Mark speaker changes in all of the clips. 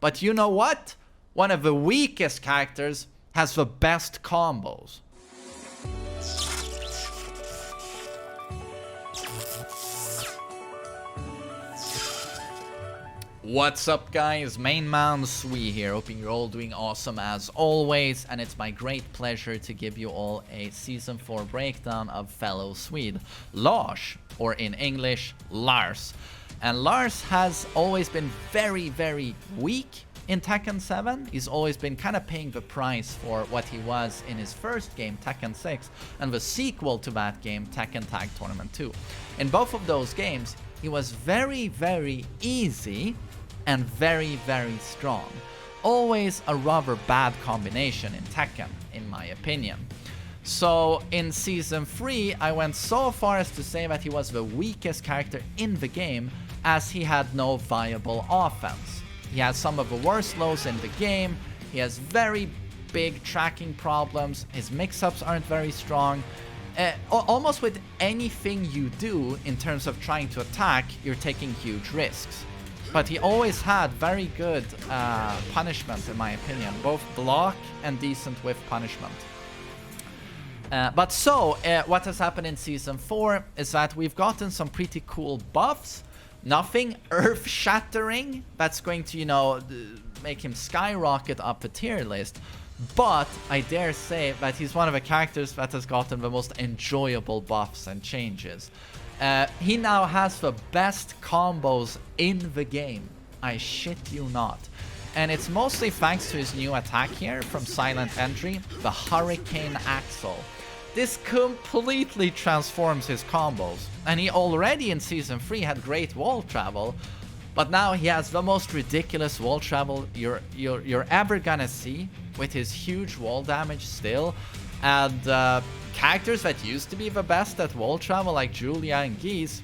Speaker 1: But you know what? One of the weakest characters has the best combos. What's up, guys? TheMainManSWE here, hoping you're all doing awesome as always, and it's my great pleasure to give you all a Season 4 breakdown of fellow Swede, Lars, or in English, Lars. And Lars has always been very, very weak in Tekken 7. He's always been kind of paying the price for what he was in his first game, Tekken 6, and the sequel to that game, Tekken Tag Tournament 2. In both of those games, he was very, very easy and very, very strong. Always a rather bad combination in Tekken, in my opinion. So in Season 3, I went so far as to say that he was the weakest character in the game, as he had no viable offense. He has some of the worst lows in the game, he has very big tracking problems, his mix-ups aren't very strong. Almost with anything you do in terms of trying to attack, you're taking huge risks. But he always had very good punishment, in my opinion, both block and decent whiff punishment. What has happened in Season 4 is that we've gotten some pretty cool buffs. Nothing earth-shattering that's going to, you know, make him skyrocket up the tier list. But I dare say that he's one of the characters that has gotten the most enjoyable buffs and changes. He now has the best combos in the game. I shit you not. And it's mostly thanks to his new attack here from Silent Entry, the Hurricane Axle. This completely transforms his combos. And he already in Season 3 had great wall travel, but now he has the most ridiculous wall travel you're ever gonna see, with his huge wall damage still. And characters that used to be the best at wall travel, like Julia and Geese,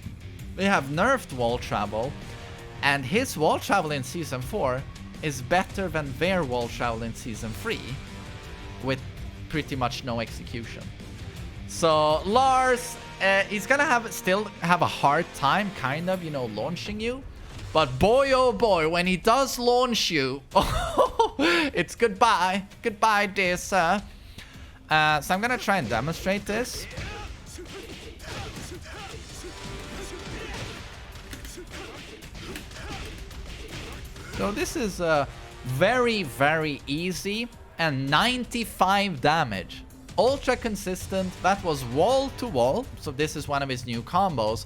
Speaker 1: they have nerfed wall travel. And his wall travel in Season 4 is better than their wall travel in Season 3, with pretty much no execution. So Lars, he's gonna still have a hard time kind of, you know, launching you. But boy, oh boy, when he does launch you, it's goodbye. Goodbye, dear sir. So I'm gonna try and demonstrate this. So this is very, very easy and 95 damage. Ultra consistent. That was wall to wall. So this is one of his new combos.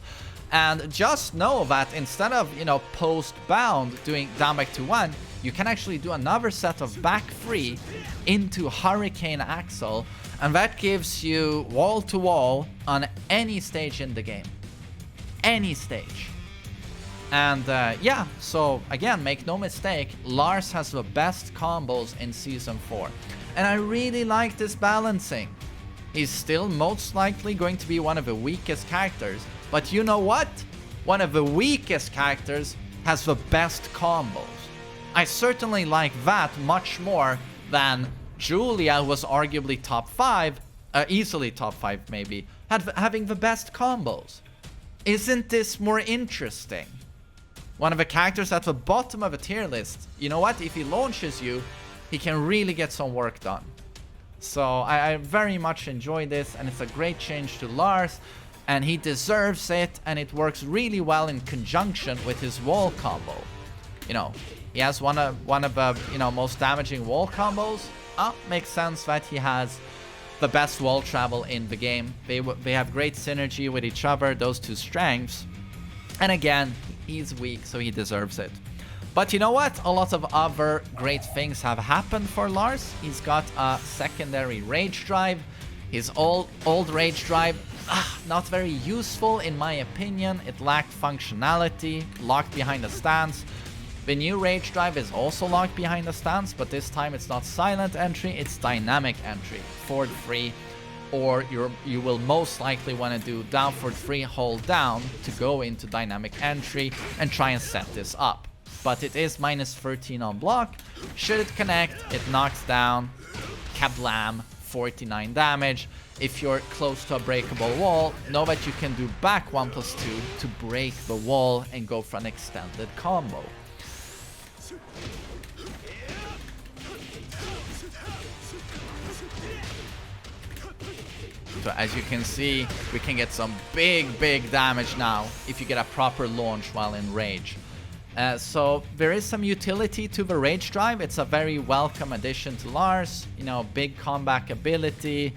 Speaker 1: And just know that instead of, you know, post bound doing down back to 1, you can actually do another set of back 3 into Hurricane Axle, and that gives you wall to wall on any stage in the game. Any stage. And yeah, so again, make no mistake, Lars has the best combos in Season 4. And I really like this balancing. He's still most likely going to be one of the weakest characters, but you know what? One of the weakest characters has the best combos. I certainly like that much more than Julia, who was arguably top 5, easily top 5 maybe, having the best combos. Isn't this more interesting? One of the characters at the bottom of a tier list, you know what? If he launches you, he can really get some work done. So I very much enjoy this, and it's a great change to Lars, and he deserves it, and it works really well in conjunction with his wall combo. You know, he has one of the, you know, most damaging wall combos. Makes sense that he has the best wall travel in the game. They have great synergy with each other, those two strengths. And again, he's weak, so he deserves it. But you know what? A lot of other great things have happened for Lars. He's got a secondary rage drive. His old rage drive, not very useful in my opinion. It lacked functionality, locked behind the stance. The new rage drive is also locked behind the stance, but this time it's not silent entry, it's dynamic entry. Forward 3, or you will most likely want to do down forward 3, hold down to go into dynamic entry and try and set this up. But it is minus 13 on block. Should it connect, it knocks down, kablam, 49 damage. If you're close to a breakable wall, know that you can do back 1+2 to break the wall and go for an extended combo. So as you can see, we can get some big damage now if you get a proper launch while in rage. So there is some utility to the rage drive. It's a very welcome addition to Lars. You know, big comeback ability.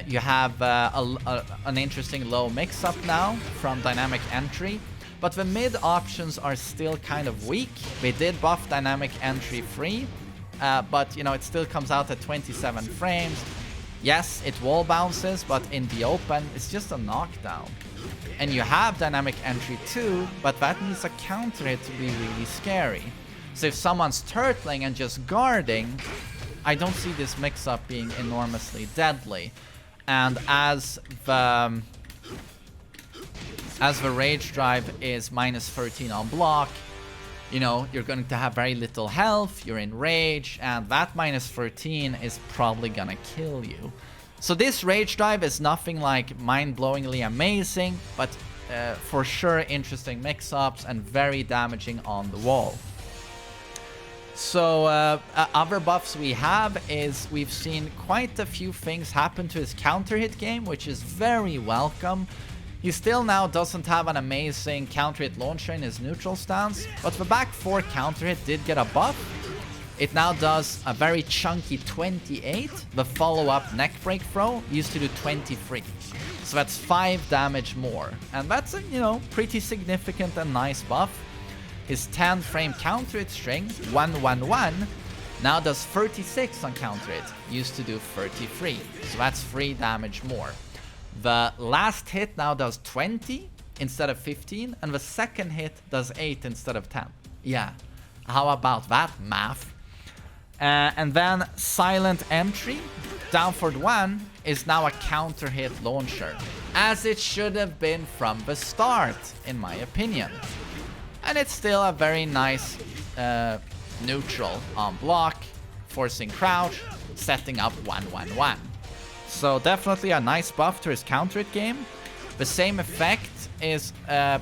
Speaker 1: You have an interesting low mix-up now from dynamic entry. But the mid options are still kind of weak. They did buff dynamic entry free, but you know, it still comes out at 27 frames. Yes, it wall bounces, but in the open, it's just a knockdown. And you have dynamic entry too, but that needs a counter hit to be really scary. So if someone's turtling and just guarding, I don't see this mix-up being enormously deadly. And as the rage drive is minus 13 on block, you know, you're going to have very little health, you're in rage, and that minus 13 is probably gonna kill you. So this rage drive is nothing like mind-blowingly amazing, but for sure interesting mix-ups and very damaging on the wall. So other buffs we have is we've seen quite a few things happen to his counter hit game, which is very welcome. He still now doesn't have an amazing counter hit launcher in his neutral stance, but the back 4 counter hit did get a buff. It now does a very chunky 28. The follow-up neck break throw used to do 23. So that's 5 damage more. And that's a, you know, pretty significant and nice buff. His 10 frame counter hit string, 111, now does 36 on counter hit. Used to do 33. So that's 3 damage more. The last hit now does 20 instead of 15, and the second hit does 8 instead of 10. Yeah, how about that math? And then silent entry, downward 1, is now a counter hit launcher, as it should have been from the start, in my opinion. And it's still a very nice neutral on block, forcing crouch, setting up 1-1-1. So definitely a nice buff to his counter hit game. The same effect is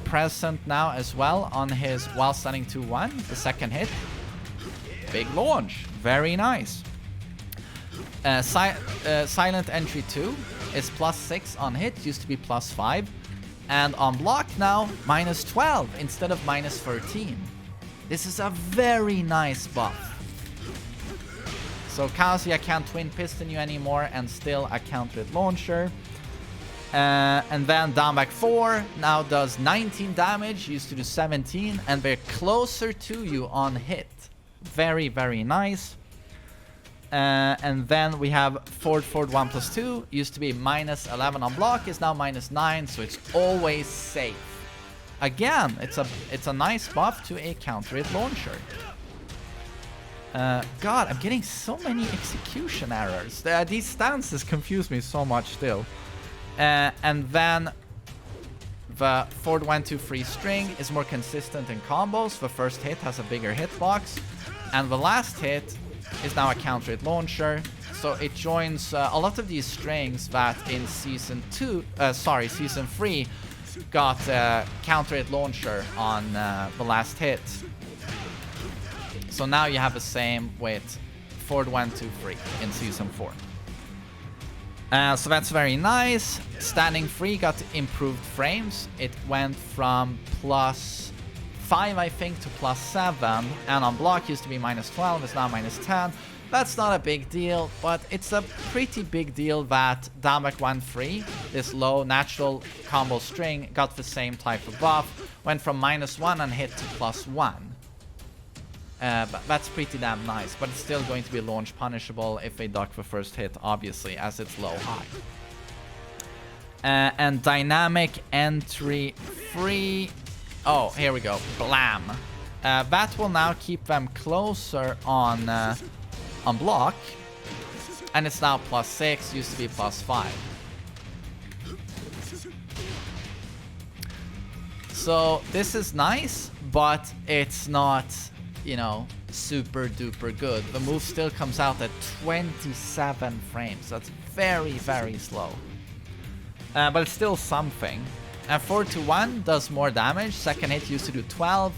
Speaker 1: present now as well on his while standing 2-1, the second hit. Big launch, very nice. Silent entry 2 is +6 on hit, used to be +5. And on block now, -12 instead of -13. This is a very nice buff. So Kazuya can't twin piston you anymore, and still a counter hit launcher. And then down back 4 now does 19 damage, used to do 17, and they're closer to you on hit. Very, very nice. And then we have forward 1+2, used to be -11 on block, is now -9, so it's always safe. Again, it's a nice buff to a counter hit launcher. God, I'm getting so many execution errors. These stances confuse me so much still. And then the forward 1-2-3 string is more consistent in combos. The first hit has a bigger hitbox, and the last hit is now a counter hit launcher. So it joins a lot of these strings that in season 3 got counter hit launcher on the last hit. So now you have the same with forward 1-2-3 in season 4. So that's very nice. Standing 3 got improved frames. It went from +5, I think, to +7. And on block used to be -12, it's now -10. That's not a big deal, but it's a pretty big deal that down back 1-3, this low natural combo string, got the same type of buff. Went from -1 on hit to +1. But that's pretty damn nice, but it's still going to be launch punishable if they duck the first hit, obviously, as it's low-high. And dynamic entry 3. Oh, here we go. Blam. That will now keep them closer on block. And it's now +6, used to be +5. So this is nice, but it's not, you know, super duper good. The move still comes out at 27 frames. That's very, very slow. But it's still something. And 4-1 does more damage. Second hit used to do 12.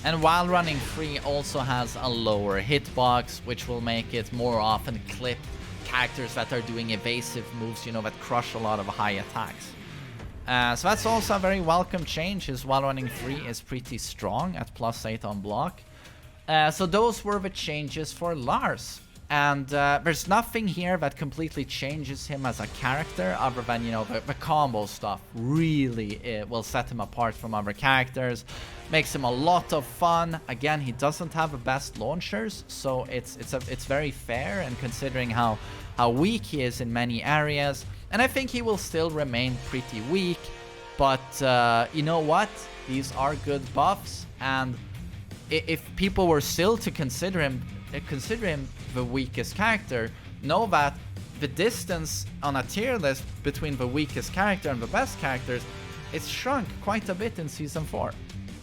Speaker 1: And while running free also has a lower hitbox, which will make it more often clip characters that are doing evasive moves, you know, that crush a lot of high attacks. So that's also a very welcome change. His wall running 3 is pretty strong at +8 on block. So those were the changes for Lars. And there's nothing here that completely changes him as a character other than, you know, the combo stuff really will set him apart from other characters. Makes him a lot of fun. Again, he doesn't have the best launchers, so it's very fair, and considering how weak he is in many areas. And I think he will still remain pretty weak, but you know what? These are good buffs, and if people were still to consider him the weakest character, know that the distance on a tier list between the weakest character and the best characters, it's shrunk quite a bit in Season 4.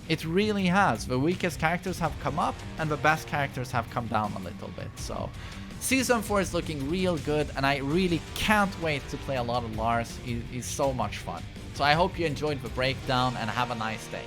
Speaker 1: It really has. The weakest characters have come up and the best characters have come down a little bit. So Season 4 is looking real good, and I really can't wait to play a lot of Lars. He's so much fun. So I hope you enjoyed the breakdown, and have a nice day.